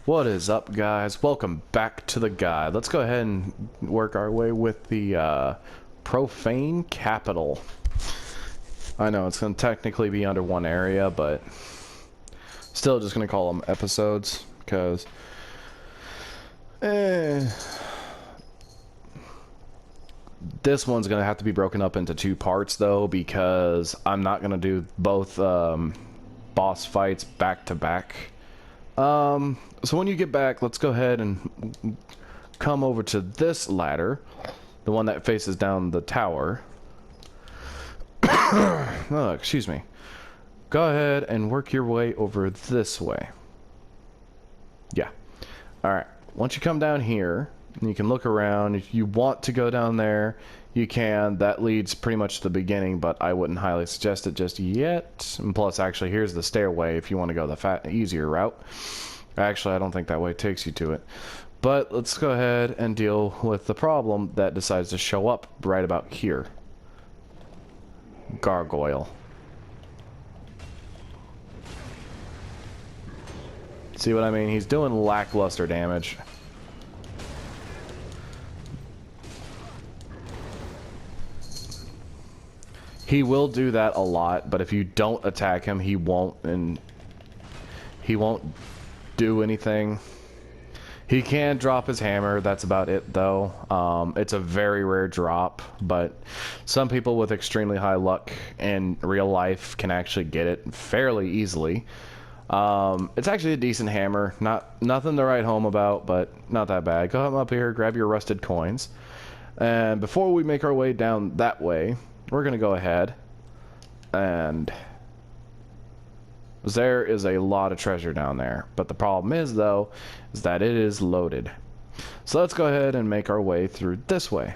What is up, guys? Welcome back to the guide. Let's go ahead and work our way with the Profane Capital. I know it's going to technically be under one area, but still just going to call them episodes because this one's going to have to be broken up into two parts though, because I'm not going to do both boss fights back to back. So when you get back, let's go ahead and come over to this ladder, the one that faces down the tower. Oh, excuse me. Go ahead and work your way over this way. Yeah. Alright. Once you come down here, you can look around. If you want to go down there, you can. That leads pretty much to the beginning, but I wouldn't highly suggest it just yet. And plus, actually, here's the stairway if you want to go the easier route. Actually, I don't think that way takes you to it. But let's go ahead and deal with the problem that decides to show up right about here. Gargoyle. See what I mean? He's doing lackluster damage. He will do that a lot, but if you don't attack him, he won't do anything. He can drop his hammer, that's about it though. It's a very rare drop, but some people with extremely high luck in real life can actually get it fairly easily. It's actually a decent hammer, nothing to write home about, but not that bad. Go up here, grab your rusted coins, and before we make our way down that way, we're gonna go ahead and there is a lot of treasure down there, but the problem is though is that it is loaded. So let's go ahead and make our way through this way.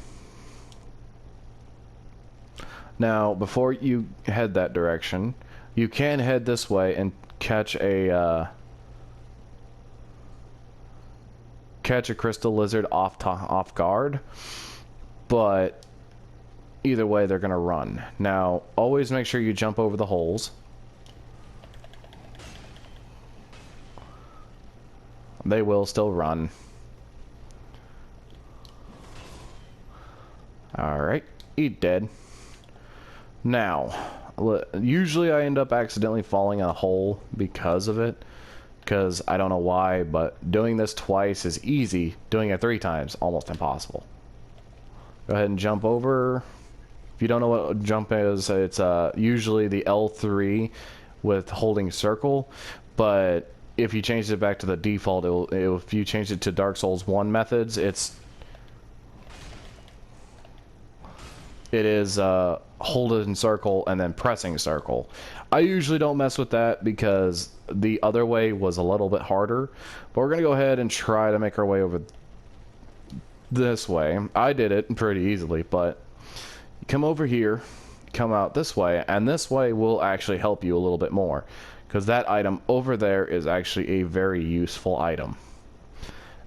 Now before you head that direction, you can head this way and catch a crystal lizard off guard, but either way they're gonna run. Now always make sure you jump over the holes. They will still run. Alright, eat dead. Now, usually I end up accidentally falling in a hole because of it. Because I don't know why, but doing this twice is easy. Doing it 3 times, almost impossible. Go ahead and jump over. If you don't know what jump is, it's usually the L3 with holding circle. But if you change it back to the default, if you change it to Dark Souls 1 methods, it is hold it in circle and then pressing circle. I usually don't mess with that because the other way was a little bit harder. But we're going to go ahead and try to make our way over this way. I did it pretty easily, but come over here, come out this way, and this way will actually help you a little bit more. Because that item over there is actually a very useful item.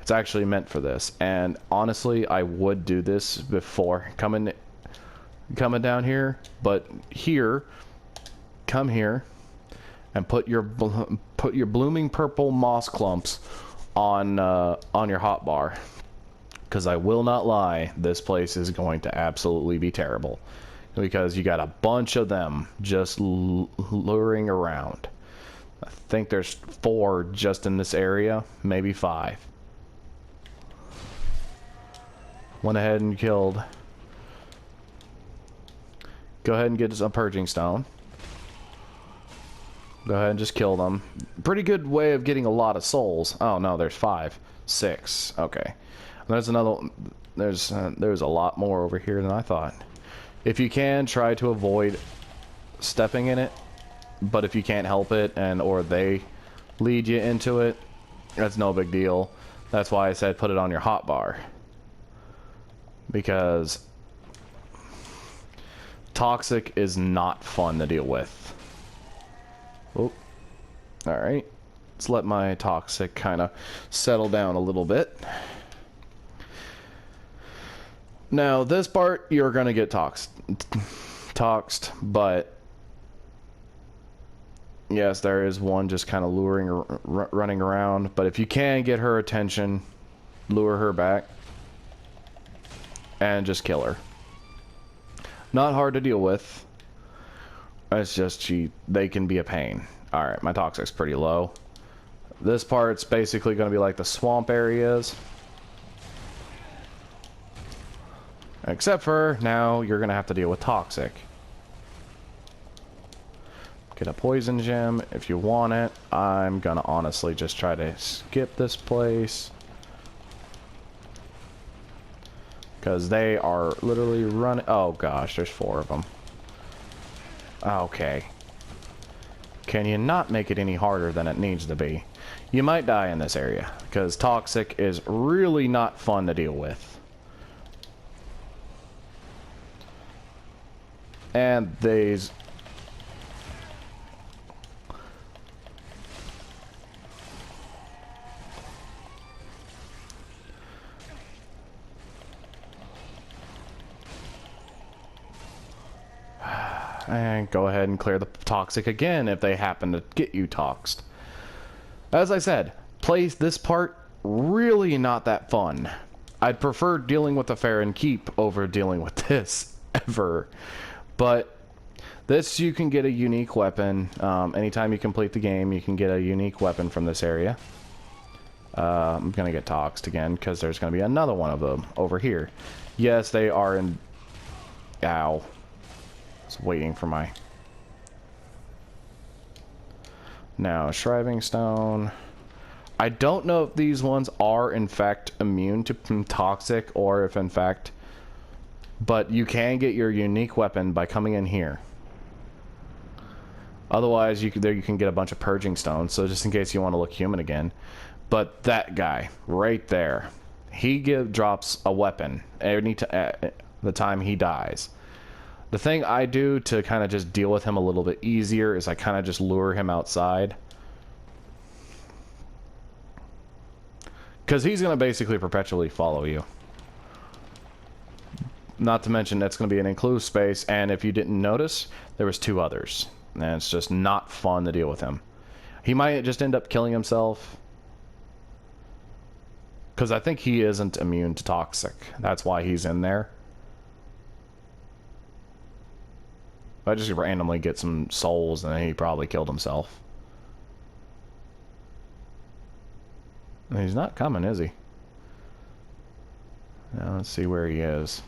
It's actually meant for this. And honestly, I would do this before coming down here. But here, come here, and put your blooming purple moss clumps on your hotbar. Because I will not lie, this place is going to absolutely be terrible. Because you got a bunch of them just luring around. I think there's 4 just in this area, maybe 5. Went ahead and killed. Go ahead and get a purging stone. Go ahead and just kill them. Pretty good way of getting a lot of souls. Oh no, there's 5, 6. Okay, there's another. There's a lot more over here than I thought. If you can, try to avoid stepping in it. But if you can't help it or they lead you into it, that's no big deal. That's why I said put it on your hotbar. Because toxic is not fun to deal with. Oh, alright. Let's let my toxic kind of settle down a little bit. Now, this part, you're going to get toxed, but Yes, there is one just kind of luring, running around. But if you can get her attention, lure her back, and just kill her. Not hard to deal with. It's just they can be a pain. Alright, my toxic's pretty low. This part's basically going to be like the swamp areas. Except for now you're going to have to deal with toxic. Get a poison gem if you want it. I'm going to honestly just try to skip this place. Because they are literally running. Oh gosh, there's 4 of them. Okay. Can you not make it any harder than it needs to be? You might die in this area, because toxic is really not fun to deal with. And these... And go ahead and clear the toxic again if they happen to get you toxed. As I said, this part really not that fun. I'd prefer dealing with the Farron Keep over dealing with this ever. But this, you can get a unique weapon. Anytime you complete the game, you can get a unique weapon from this area. I'm gonna get toxed again because there's gonna be another one of them over here. Yes, they are in... Ow. Waiting for my... Now, Shriving Stone. I don't know if these ones are in fact immune to toxic, or if in fact... But you can get your unique weapon by coming in here. Otherwise, you can get a bunch of Purging Stones, so just in case you want to look human again. But that guy, right there, he drops a weapon the time he dies. The thing I do to kind of just deal with him a little bit easier is I kind of just lure him outside. Because he's going to basically perpetually follow you. Not to mention that's going to be an enclosed space, and if you didn't notice, there was 2 others. And it's just not fun to deal with him. He might just end up killing himself. Because I think he isn't immune to toxic. That's why he's in there. I just randomly get some souls, and then he probably killed himself. And he's not coming, is he? Now let's see where he is.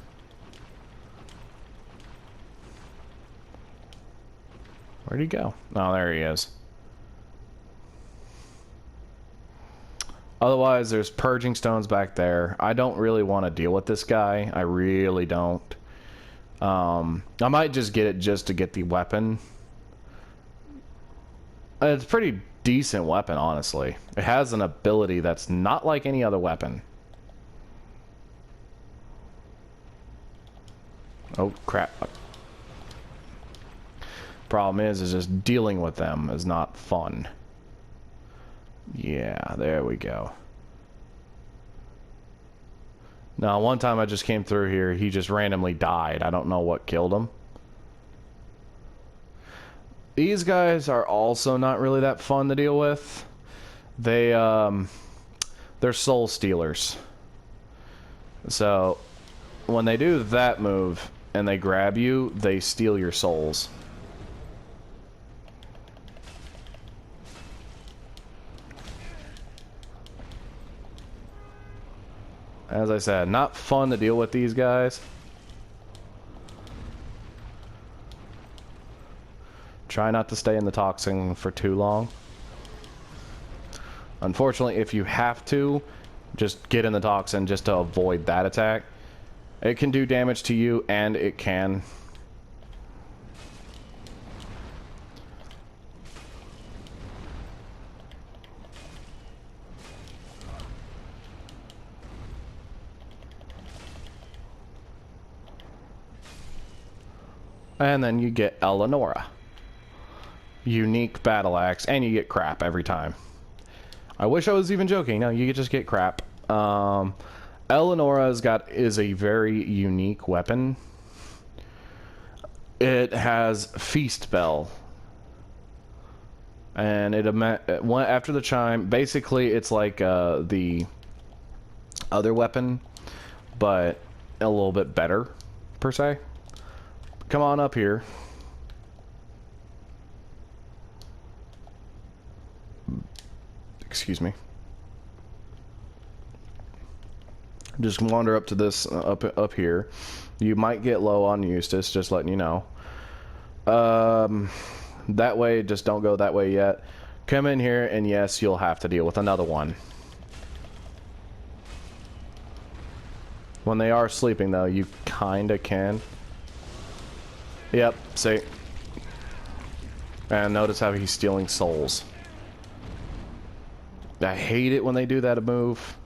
Where'd he go? Oh, there he is. Otherwise, there's Purging Stones back there. I don't really want to deal with this guy. I really don't. I might just get it just to get the weapon. It's a pretty decent weapon, honestly. It has an ability that's not like any other weapon. Oh, crap. Problem is just dealing with them is not fun. Yeah, there we go. Now, one time I just came through here, he just randomly died. I don't know what killed him. These guys are also not really that fun to deal with. They're soul stealers. So, when they do that move and they grab you, they steal your souls. As I said, not fun to deal with these guys. Try not to stay in the toxin for too long. Unfortunately, if you have to, just get in the toxin just to avoid that attack. It can do damage to you, and it can... And then you get Eleonora. Unique battle axe, and you get crap every time. I wish I was even joking. No, you just get crap. Eleonora's is a very unique weapon. It has Feast Bell. And after the chime, basically it's like the other weapon, but a little bit better, per se. Come on up here. Excuse me. Just wander up to this, up here. You might get low on Eustace, just letting you know. That way, just don't go that way yet. Come in here, and yes, you'll have to deal with another one. When they are sleeping, though, you kinda can. Yep, see? And notice how he's stealing souls. I hate it when they do that move.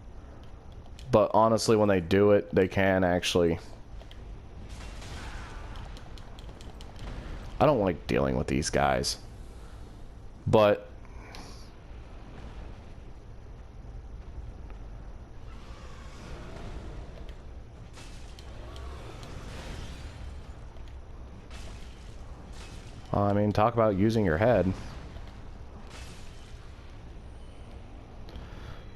But honestly, when they do it, they can actually... I don't like dealing with these guys. But... I mean, talk about using your head.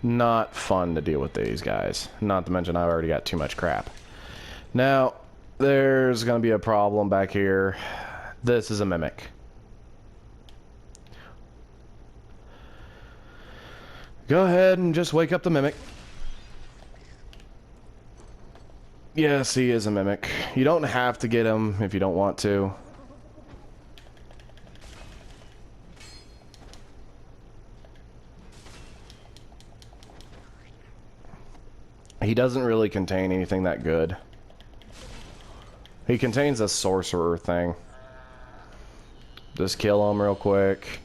Not fun to deal with these guys. Not to mention I've already got too much crap. Now, there's going to be a problem back here. This is a mimic. Go ahead and just wake up the mimic. Yes, he is a mimic. You don't have to get him if you don't want to. He doesn't really contain anything that good. He contains a sorcerer thing. Just kill him real quick.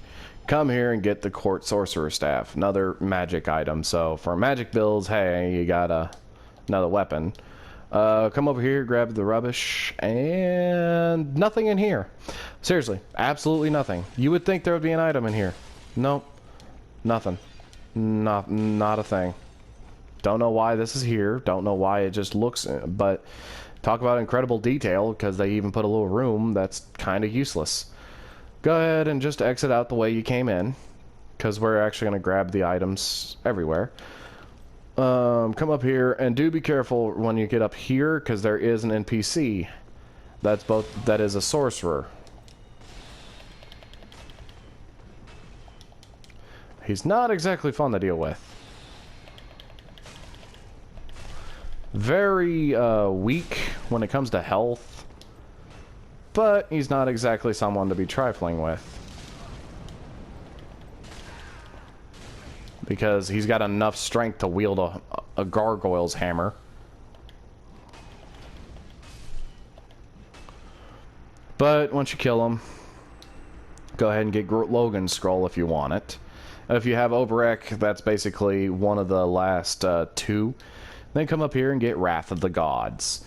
Come here and get the court sorcerer staff. Another magic item. So for magic builds, hey, you got another weapon. Come over here, grab the rubbish, and nothing in here. Seriously, absolutely nothing. You would think there would be an item in here. Nope. Nothing. Not a thing. Don't know why this is here. Don't know why it just looks... But talk about incredible detail, because they even put a little room that's kind of useless. Go ahead and just exit out the way you came in, because we're actually going to grab the items everywhere. Come up here, and do be careful when you get up here, because there is an NPC. That is a sorcerer. He's not exactly fun to deal with. Very weak when it comes to health, but he's not exactly someone to be trifling with, because he's got enough strength to wield a gargoyle's hammer. But once you kill him, go ahead and get Logan's scroll if you want it. If you have Oberek, that's basically one of the last two. Then come up here and get Wrath of the Gods.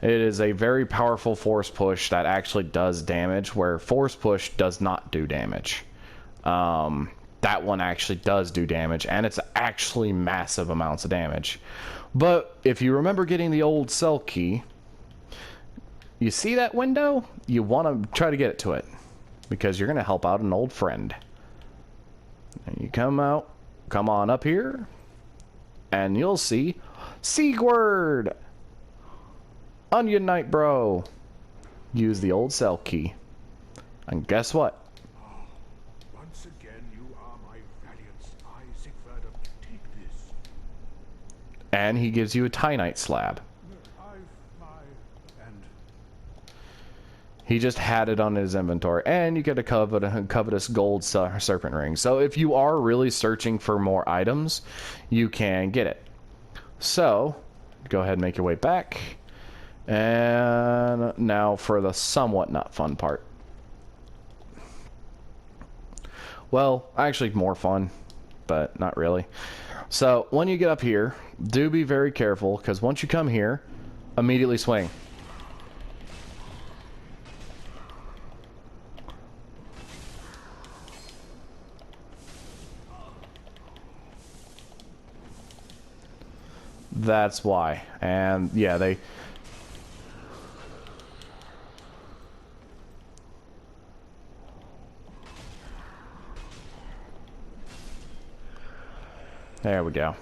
It is a very powerful force push that actually does damage, where force push does not do damage. That one actually does do damage, and it's actually massive amounts of damage. But if you remember getting the old cell key, you see that window? You want to try to get it to it, because you're going to help out an old friend. And you come on up here, and you'll see Sigurd! Onion Knight, bro! Use the old cell key. And guess what? Once again, you are my valiant spy, Sigurd. Take this. And he gives you a Titanite slab. He just had it on his inventory. And you get a covetous gold serpent ring. So if you are really searching for more items, you can get it. So, go ahead and make your way back. And now for the somewhat not fun part. Well, actually more fun, but not really. So, when you get up here, do be very careful, because once you come here, immediately swing. That's why. And yeah, they... There we go.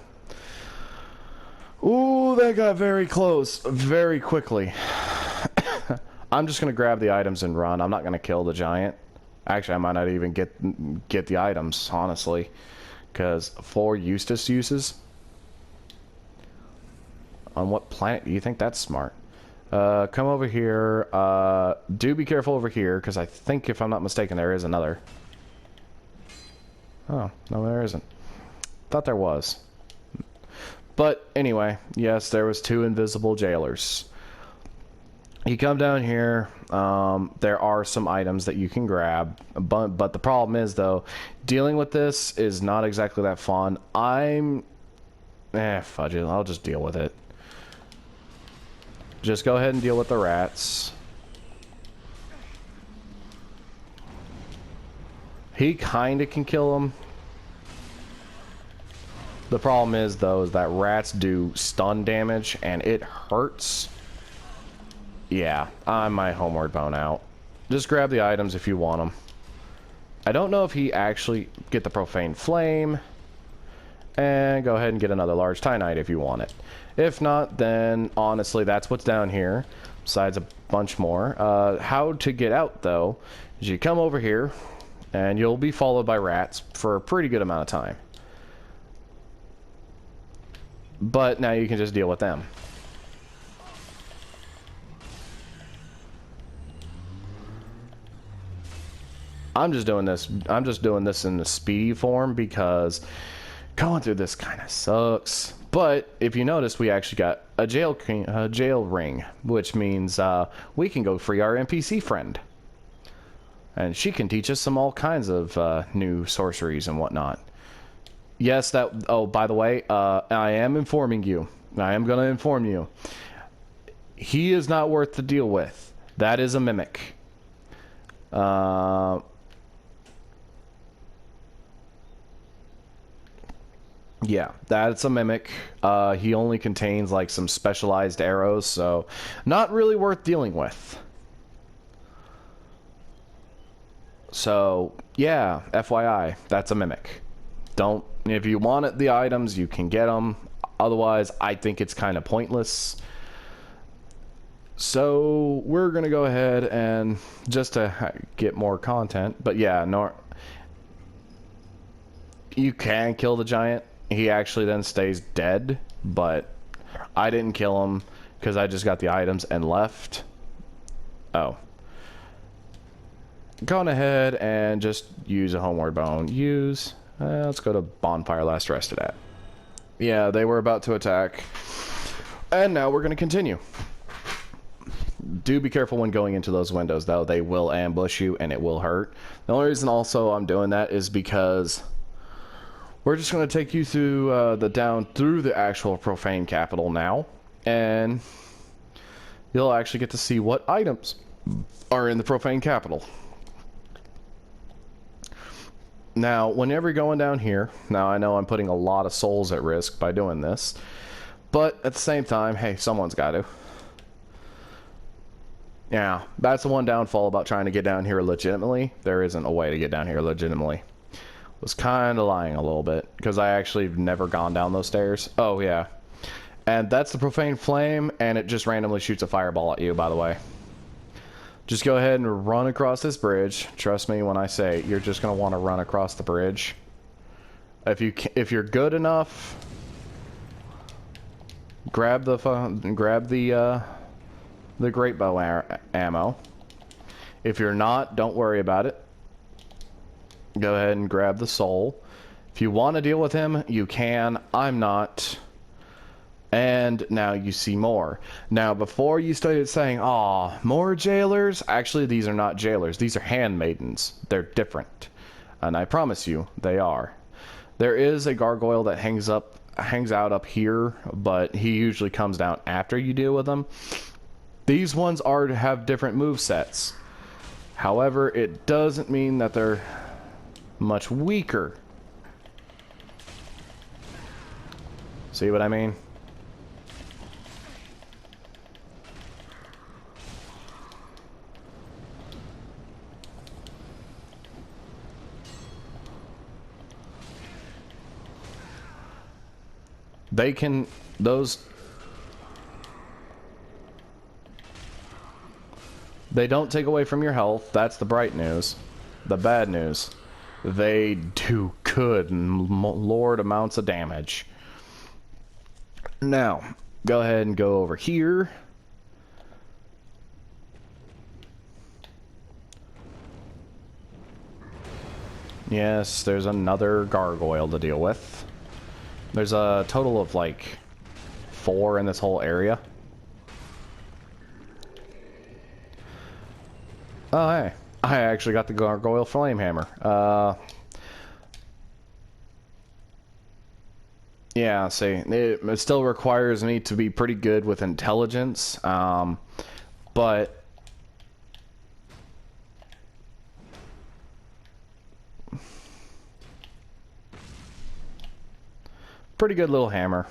Ooh, that got very close very quickly. I'm just gonna grab the items and run. I'm not gonna kill the giant. Actually, I might not even get the items, honestly, because 4 Eustace uses. On what planet do you think that's smart? Come over here. Do be careful over here, because I think, if I'm not mistaken, there is another. Oh, no, there isn't. Thought there was. But anyway, yes, there was 2 invisible jailers. You come down here, there are some items that you can grab, but the problem is, though, dealing with this is not exactly that fun. Fudge it, I'll just deal with it. Just go ahead and deal with the rats. He kinda can kill them. The problem is, though, is that rats do stun damage, and it hurts. Yeah, I'm my homeward bound out. Just grab the items if you want them. I don't know if he actually get the profane flame. And go ahead and get another large Titanite if you want it. If not, then honestly, that's what's down here. Besides a bunch more. How to get out, though, is you come over here, and you'll be followed by rats for a pretty good amount of time. But now you can just deal with them. I'm just doing this in the speedy form because going through this kind of sucks. But if you notice, we actually got a jail ring, which means we can go free our NPC friend, and she can teach us all kinds of new sorceries and whatnot. Yes, that. Oh, by the way, I am informing you. I am going to inform you. He is not worth the deal with. That is a mimic. Yeah, that's a mimic. He only contains like some specialized arrows, so not really worth dealing with. So, yeah, FYI, that's a mimic. Don't, if you want the items, you can get them. Otherwise, I think it's kind of pointless. So, we're going to go ahead and just to get more content, but yeah, no, you can kill the giant. He actually then stays dead, but I didn't kill him because I just got the items and left. Oh. Going ahead and just use a homeward bone. Use. Let's go to bonfire last rested at. Yeah, they were about to attack. And now we're going to continue. Do be careful when going into those windows, though. They will ambush you and it will hurt. The only reason also I'm doing that is because we're just going to take you through through the actual profane capital now, and you'll actually get to see what items are in the profane capital. Now, whenever you're going down here, now I know I'm putting a lot of souls at risk by doing this, but at the same time, hey, someone's got to. Yeah, that's the one downfall about trying to get down here legitimately. There isn't a way to get down here legitimately. Was kind of lying a little bit because I actually have never gone down those stairs. Oh yeah, and that's the profane flame, and it just randomly shoots a fireball at you, by the way. Just go ahead and run across this bridge. Trust me when I say you're just gonna want to run across the bridge. If you're good enough, grab the great bow ammo. If you're not, don't worry about it. Go ahead and grab the soul. If you want to deal with him, you can. I'm not. And now you see more. Now, before you started saying, "Aw, more jailers," actually, these are not jailers. These are handmaidens. They're different. And I promise you, they are. There is a gargoyle that hangs out up here, but he usually comes down after you deal with them. These ones have different move sets. However, it doesn't mean that they're much weaker. See what I mean? They can... Those... They don't take away from your health. That's the bright news. The bad news. They do good and lord amounts of damage. Now, go ahead and go over here. Yes, there's another gargoyle to deal with. There's a total of like 4 in this whole area. Oh, hey. I actually got the gargoyle flamehammer. Yeah, see, it still requires me to be pretty good with intelligence, but... Pretty good little hammer.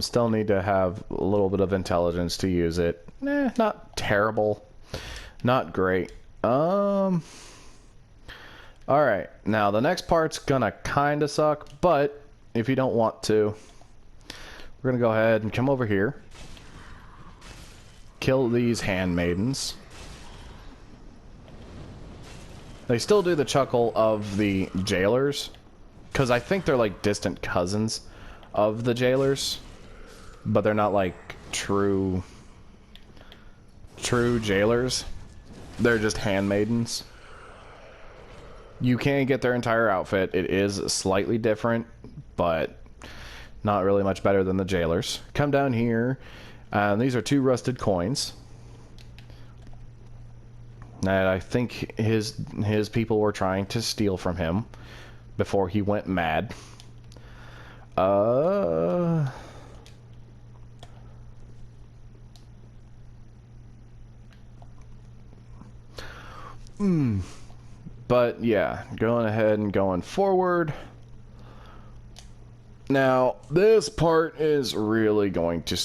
Still need to have a little bit of intelligence to use it. Not terrible. Not great. Alright, now the next part's gonna kinda suck, but if you don't want to, we're gonna go ahead and come over here. Kill these handmaidens. They still do the chuckle of the jailers, because I think they're like distant cousins of the jailers, but they're not like true jailers. They're just handmaidens. You can get their entire outfit. It is slightly different, but not really much better than the jailers. Come down here. These are 2 rusted coins. And I think his people were trying to steal from him before he went mad. But yeah, going ahead and going forward. Now, this part is really going to,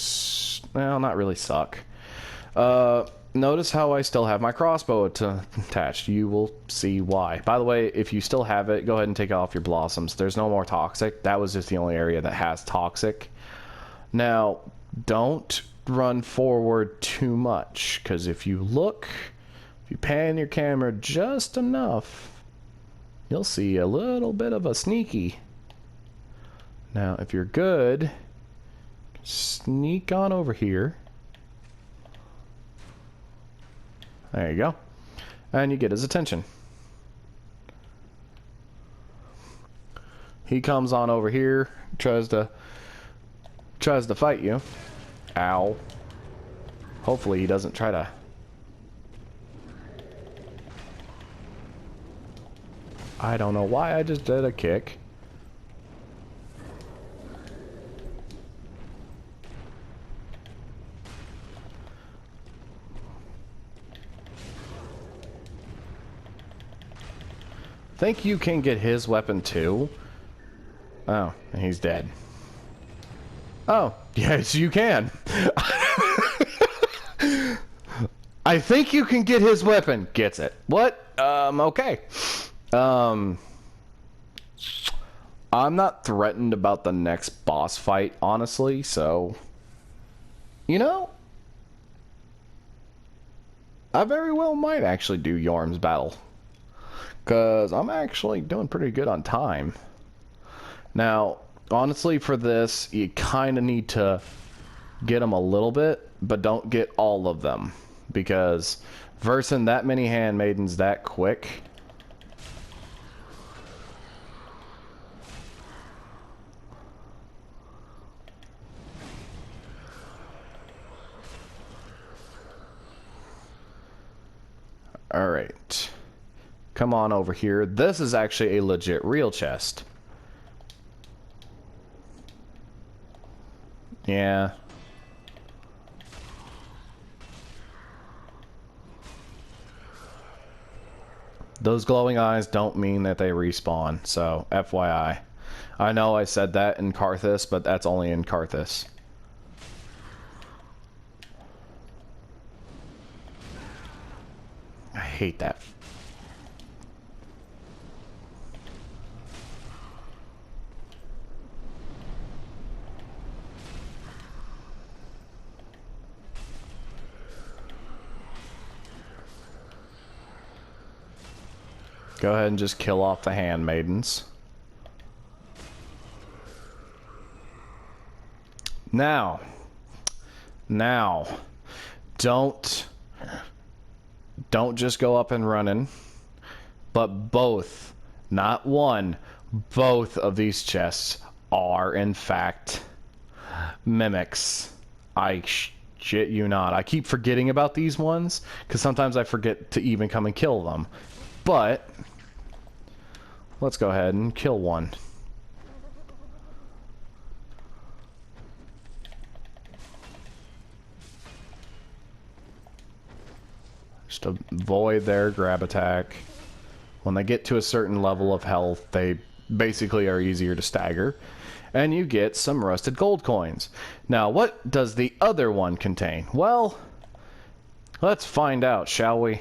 well, not really suck. Notice how I still have my crossbow attached. You will see why. By the way, if you still have it, go ahead and take off your blossoms. There's no more toxic. That was just the only area that has toxic. Now, don't run forward too much, because if you look, if you pan your camera just enough, you'll see a little bit of a sneaky. Now, if you're good, sneak on over here. There you go. And you get his attention. He comes on over here, tries to fight you. Ow. Hopefully he doesn't try to... I don't know why I just did a kick. Think you can get his weapon too? Oh, and he's dead. Oh, yes you can. I think you can get his weapon. Gets it. What? Okay. I'm not threatened about the next boss fight, honestly, so... You know? I very well might actually do Yorm's battle. Because I'm actually doing pretty good on time. Now, honestly, for this, you kind of need to get them a little bit, but don't get all of them. Because versing that many handmaidens that quick... Alright. Come on over here. This is actually a legit real chest. Yeah. Those glowing eyes don't mean that they respawn, so FYI. I know I said that in Karthus, but that's only in Karthus. hate that. Go ahead and just kill off the handmaidens. Now, don't just go up and running, but both, not one, both of these chests are in fact mimics. I shit you not. I keep forgetting about these ones because sometimes I forget to even come and kill them. But let's go ahead and kill one. Just avoid their grab attack. When they get to a certain level of health, they basically are easier to stagger. And you get some rusted gold coins. Now, what does the other one contain? Well, let's find out, shall we?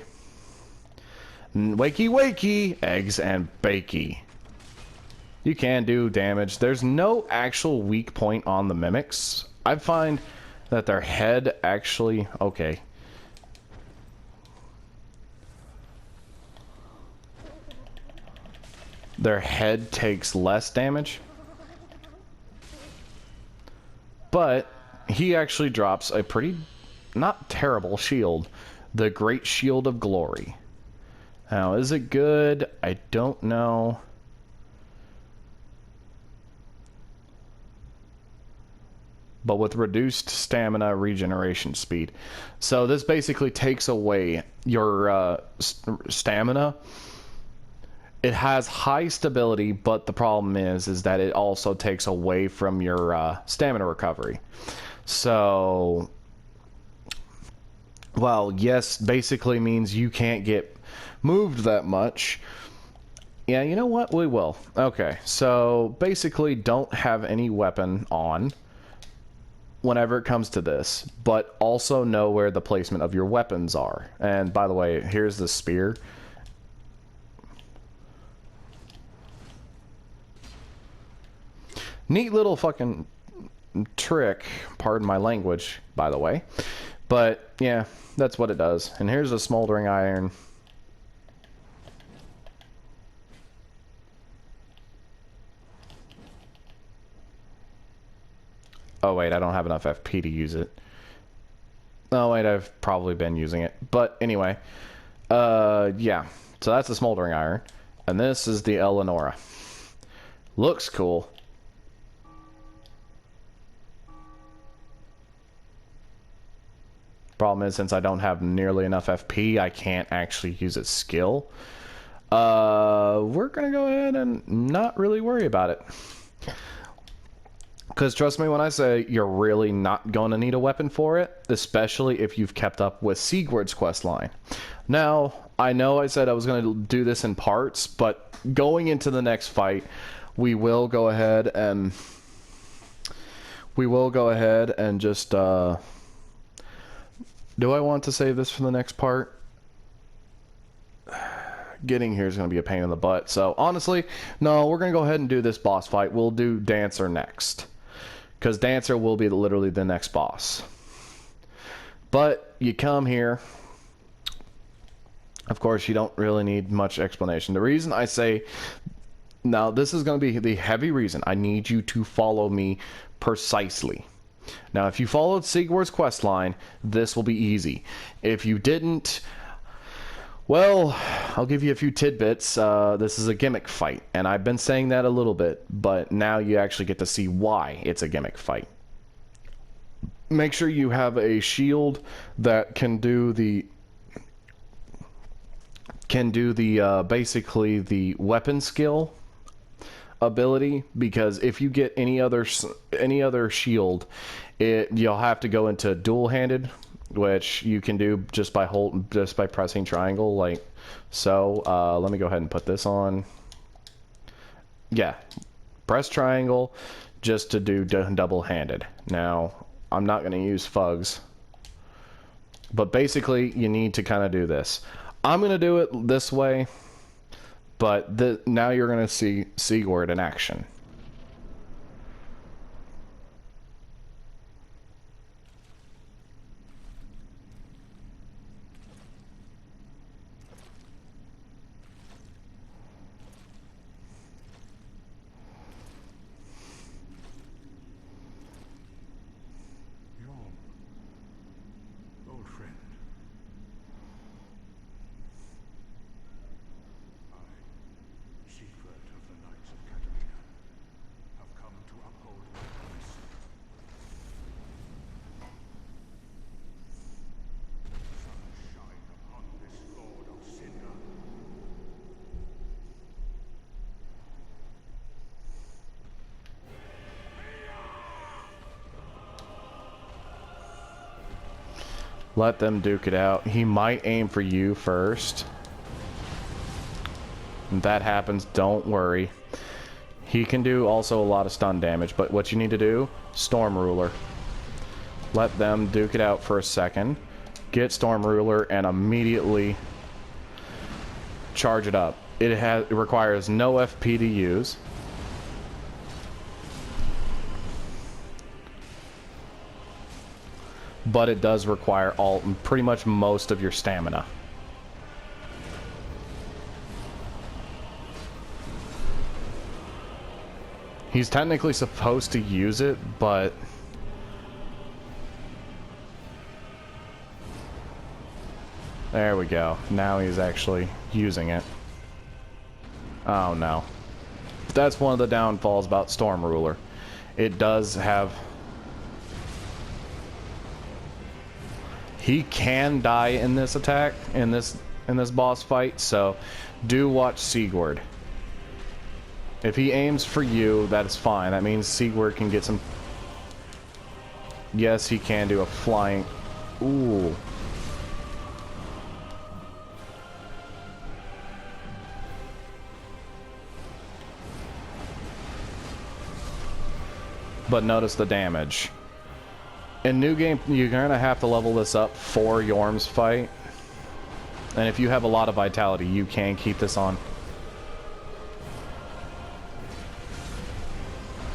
Wakey wakey, eggs and bakey. You can do damage. There's no actual weak point on the mimics. I find that their head actually... Okay. Their head takes less damage. But he actually drops a pretty, not terrible shield. The Great Shield of Glory. Now, is it good? I don't know. But with reduced stamina regeneration speed. So this basically takes away your stamina. It has high stability, but the problem is that it also takes away from your stamina recovery. So, well, yes, basically means you can't get moved that much. Yeah, you know what? We will. Okay, so basically don't have any weapon on whenever it comes to this, but also know where the placement of your weapons are. And by the way, here's the spear. Neat little fucking trick, pardon my language, by the way. But, yeah, that's what it does. And here's a smoldering iron. Oh, wait, I don't have enough FP to use it. Oh, wait, I've probably been using it. But, anyway. Yeah. So that's the smoldering iron. And this is the Eleonora. Looks cool. Problem is, since I don't have nearly enough FP, I can't actually use its skill. We're gonna go ahead and not really worry about it. Because trust me when I say you're really not gonna need a weapon for it, especially if you've kept up with Sigurd's questline. Now, I know I said I was gonna do this in parts, but going into the next fight, we will go ahead and just do I want to save this for the next part? Getting here is going to be a pain in the butt. So, honestly, no, we're going to go ahead and do this boss fight. We'll do Dancer next. Because Dancer will be literally the next boss. But, you come here. Of course, you don't really need much explanation. The reason I say... Now, this is going to be the heavy reason. I need you to follow me precisely. Now, if you followed Sigurd's questline, this will be easy. If you didn't, well, I'll give you a few tidbits. This is a gimmick fight, and I've been saying that a little bit, but now you actually get to see why it's a gimmick fight. Make sure you have a shield that can do the basically the weapon skill ability, because if you get any other shield, you'll have to go into dual-handed, which you can do just by pressing triangle like so. Let me go ahead and put this on. Yeah, press triangle just to do double-handed. Now I'm not going to use Fugs, but basically you need to kind of do this. I'm gonna do it this way, but now you're gonna see Sigurd in action. Yom, old friend. I, Siegfried of the Knights of Catalina, have come to uphold my promise. Sun shine upon this Lord of Cinder. Let them duke it out. He might aim for you first. If that happens, don't worry. He can do also a lot of stun damage, but what you need to do, Storm Ruler. Let them duke it out for a second. Get Storm Ruler and immediately charge it up. It requires no FP to use. But it does require pretty much most of your stamina. He's technically supposed to use it, but there we go. Now he's actually using it. Oh no. That's one of the downfalls about Storm Ruler. It does have... He can die in this attack, in this boss fight, so do watch Sigurd. If he aims for you, that is fine. That means Sigurd can get some... Yes, he can do a flying... Ooh. But notice the damage. In New Game, you're going to have to level this up for Yorm's fight. And if you have a lot of vitality, you can keep this on.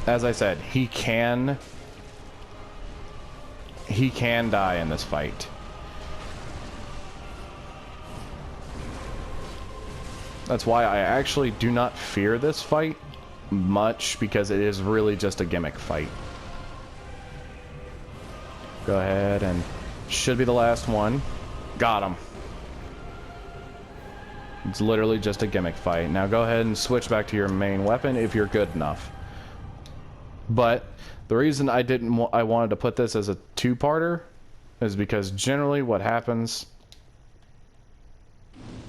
As I said, he can die in this fight. That's why I actually do not fear this fight much, because it is really just a gimmick fight. Go ahead, and should be the last one. Got him. It's literally just a gimmick fight. Now go ahead and switch back to your main weapon if you're good enough. But the reason I wanted to put this as a two-parter is because generally what happens,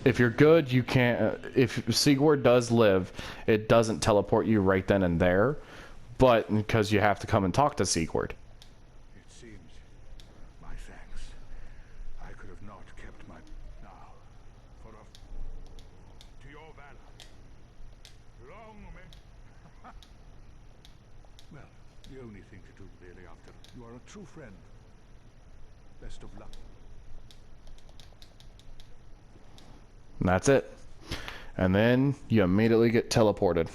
if you're good, you can't... If Sigurd does live, it doesn't teleport you right then and there, but because you have to come and talk to Sigurd. It seems. My thanks. I could have not kept my... Now, to your valor. Long may... Well, the only thing to do, really, after... You are a true friend. Best of luck. And that's it. And then you immediately get teleported.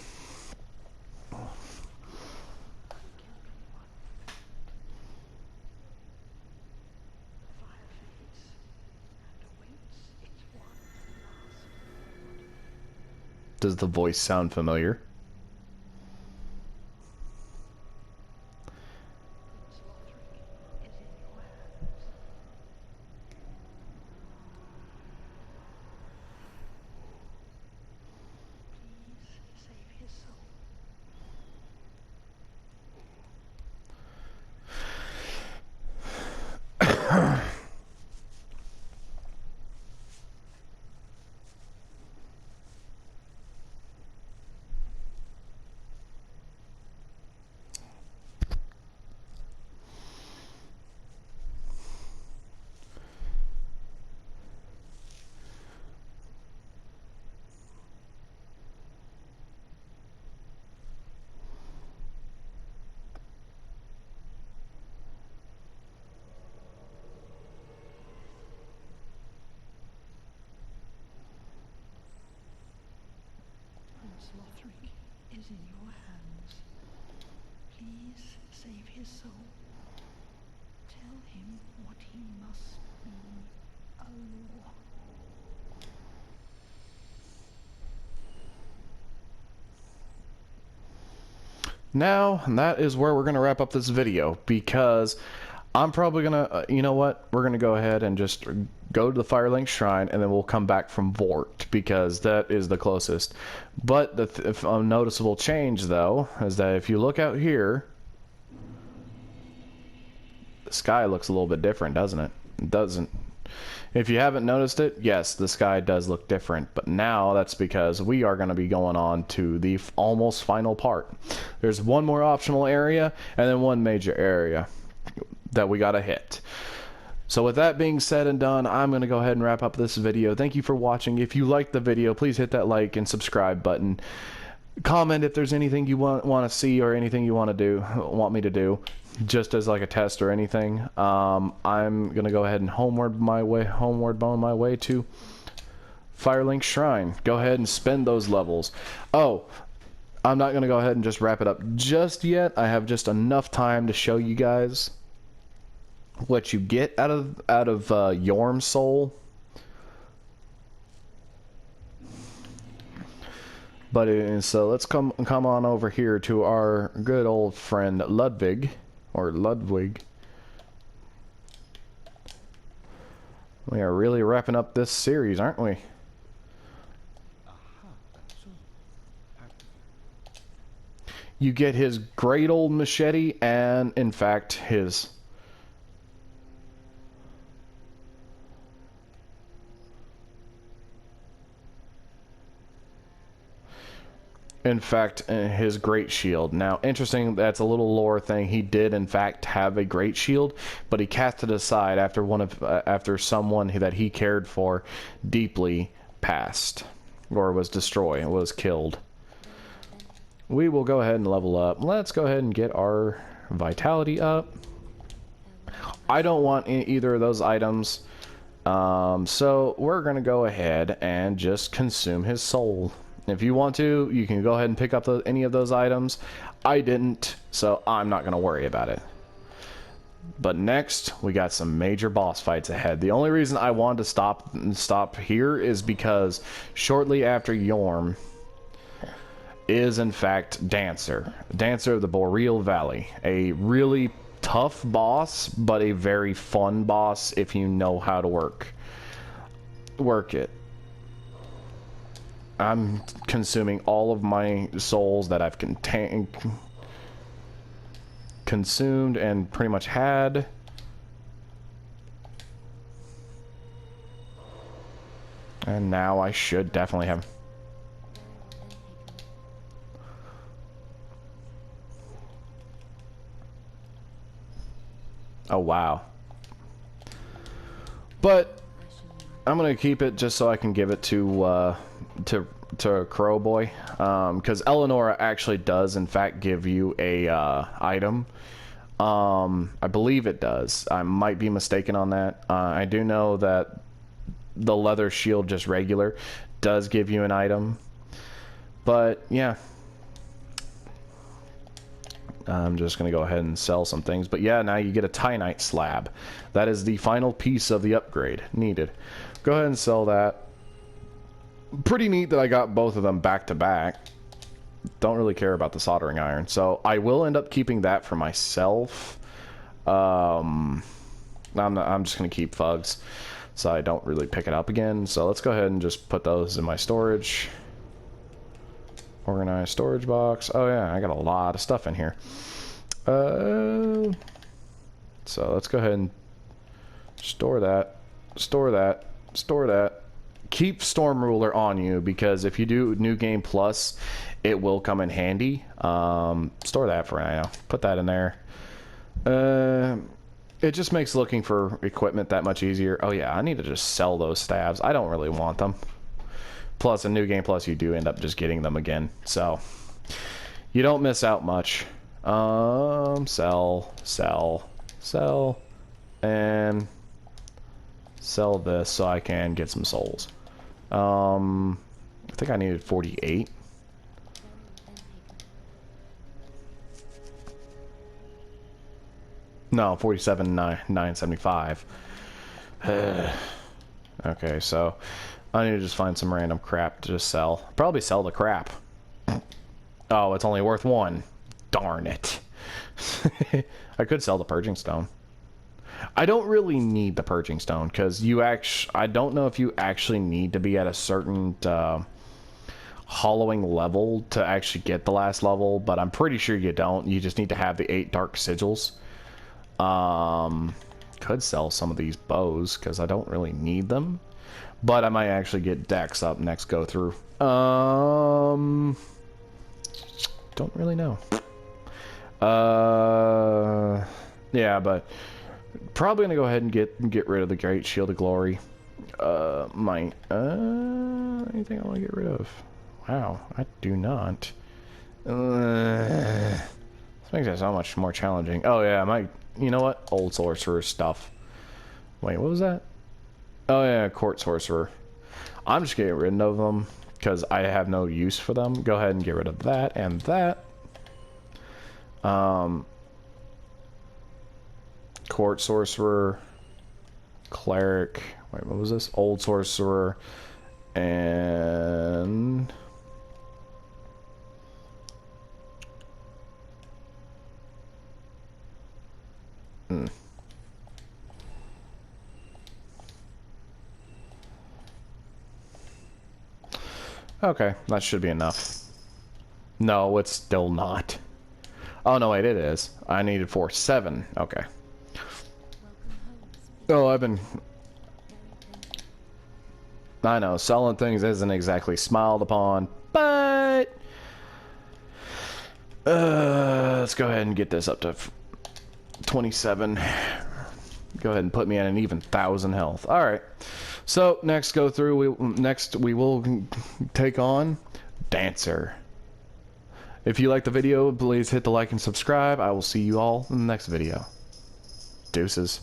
Does the voice sound familiar? Lothric is in your hands. Please save his soul. Tell him what he must be, Alor. Now, that is where we're going to wrap up this video, because I'm probably going to, you know what, we're going to go ahead and just go to the Firelink Shrine, and then we'll come back from Vort, because that is the closest. But the noticeable change, though, is that if you look out here, the sky looks a little bit different, doesn't it? It doesn't. If you haven't noticed it, yes, the sky does look different, but now that's because we are going to be going on to the almost final part. There's one more optional area, and then one major area that we got to hit. So with that being said and done, I'm going to go ahead and wrap up this video. Thank you for watching. If you liked the video, please hit that like and subscribe button. Comment if there's anything you want to see or anything you want me to do, just as like a test or anything. I'm gonna go ahead and homeward bone my way to Firelink Shrine. Go ahead and spend those levels. Oh, I'm not gonna go ahead and just wrap it up just yet. I have just enough time to show you guys what you get out of Yorm's soul. But so let's come on over here to our good old friend Ludwig, or Ludwig. We are really wrapping up this series, aren't we? You get his great old machete, and in fact his his great shield. Now, interesting, that's a little lore thing. He did in fact have a great shield, but he cast it aside after someone that he cared for deeply passed, or was destroyed, was killed. We will go ahead and level up. Let's go ahead and get our vitality up. I don't want either of those items, so we're gonna go ahead and just consume his soul. If you want to, you can go ahead and pick up any of those items. I didn't, so I'm not going to worry about it. But next, we got some major boss fights ahead. The only reason I wanted to stop here is because shortly after Yorm is in fact Dancer of the Boreal Valley. A really tough boss, but a very fun boss if you know how to work it. I'm consuming all of my souls that I've consumed and pretty much had. And now I should definitely have... Oh, wow. But I'm gonna keep it just so I can give it to Crowboy, because Eleonora actually does in fact give you a item. I believe it does. I might be mistaken on that. I do know that the leather shield, just regular, does give you an item. But yeah, I'm just gonna go ahead and sell some things. But yeah, now you get a Titanite slab. That is the final piece of the upgrade needed. Go ahead and sell that. Pretty neat that I got both of them back to back. Don't really care about the soldering iron, so I will end up keeping that for myself. I'm just gonna keep Fugs, so I don't really pick it up again. So let's go ahead and just put those in my storage. Organized storage box. Oh yeah, I got a lot of stuff in here. So let's go ahead and store that. Keep Storm Ruler on you, because if you do New Game Plus, it will come in handy. Store that for now. Put that in there. It just makes looking for equipment that much easier. Oh yeah, I need to just sell those staves. I don't really want them. Plus, in New Game Plus, you do end up just getting them again. So, you don't miss out much. Sell, and sell this so I can get some souls. I think I needed 48. No, 47,975. Okay, so I need to just find some random crap to just sell. Probably sell the crap. Oh, it's only worth 1. Darn it. I could sell the purging stone. I don't really need the purging stone because I don't know if you actually need to be at a certain hollowing level to actually get the last level, but I'm pretty sure you don't. You just need to have the 8 dark sigils. Could sell some of these bows because I don't really need them, but I might actually get Dex up next go through. Don't really know. Yeah, but probably gonna go ahead and get rid of the Great Shield of Glory. Anything I want to get rid of? Wow, I do not. This makes it so much more challenging. Oh yeah, you know what? Old Sorcerer stuff. Wait, what was that? Oh yeah, Court Sorcerer. I'm just getting rid of them because I have no use for them. Go ahead and get rid of that and that. Court Sorcerer, Cleric. Wait, what was this? Old Sorcerer, and okay, that should be enough. No, it's still not. Oh no, wait, it is. I needed 7. Okay. Oh, I know, selling things isn't exactly smiled upon, but let's go ahead and get this up to 27. Go ahead and put me at an even 1,000 health. All right. So next go through. We will take on Dancer. If you like the video, please hit the like and subscribe. I will see you all in the next video. Deuces.